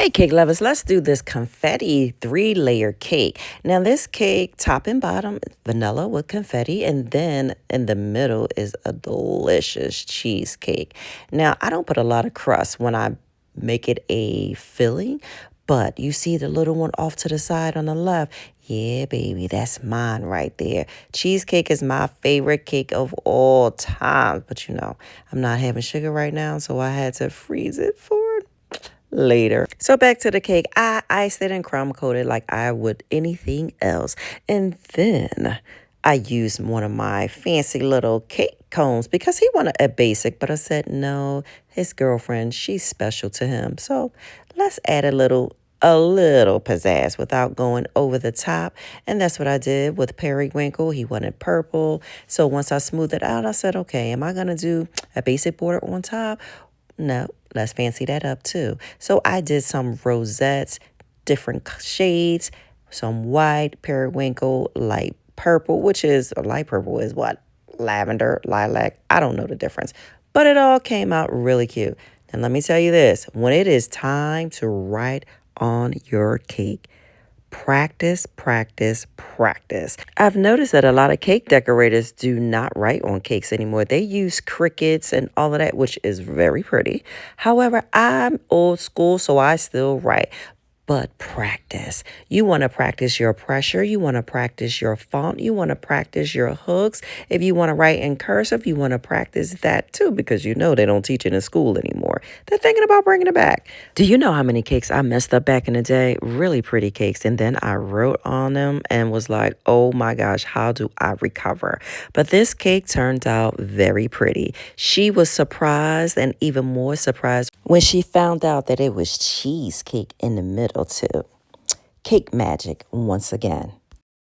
Hey, cake lovers, let's do this confetti 3-layer cake. Now, this cake, top and bottom, is vanilla with confetti, and then in the middle is a delicious cheesecake. Now, I don't put a lot of crust when I make it a filling, but you see the little one off to the side on the left? Yeah, baby, that's mine right there. Cheesecake is my favorite cake of all time, but I'm not having sugar right now, so I had to freeze it for later. So back to the cake. I iced it and crumb coated like I would anything else. And then I used one of my fancy little cake cones because he wanted a basic, but I said no, his girlfriend, she's special to him. So let's add a little pizzazz without going over the top. And that's what I did with periwinkle. He wanted purple. So once I smoothed it out, I said, okay, am I going to do a basic border on top? No, let's fancy that up too. So I did some rosettes, different shades, some white, periwinkle, light purple, light purple is what? Lavender, lilac. I don't know the difference. But it all came out really cute. And let me tell you this, when it is time to write on your cake, practice, practice, practice. I've noticed that a lot of cake decorators do not write on cakes anymore. They use crickets and all of that, which is very pretty. However, I'm old school, so I still write. But practice. You want to practice your pressure. You want to practice your font. You want to practice your hooks. If you want to write in cursive, you want to practice that too because they don't teach it in school anymore. They're thinking about bringing it back. Do you know how many cakes I messed up back in the day? Really pretty cakes. And then I wrote on them and was like, oh my gosh, how do I recover? But this cake turned out very pretty. She was surprised and even more surprised when she found out that it was cheesecake in the middle too. Cake magic once again.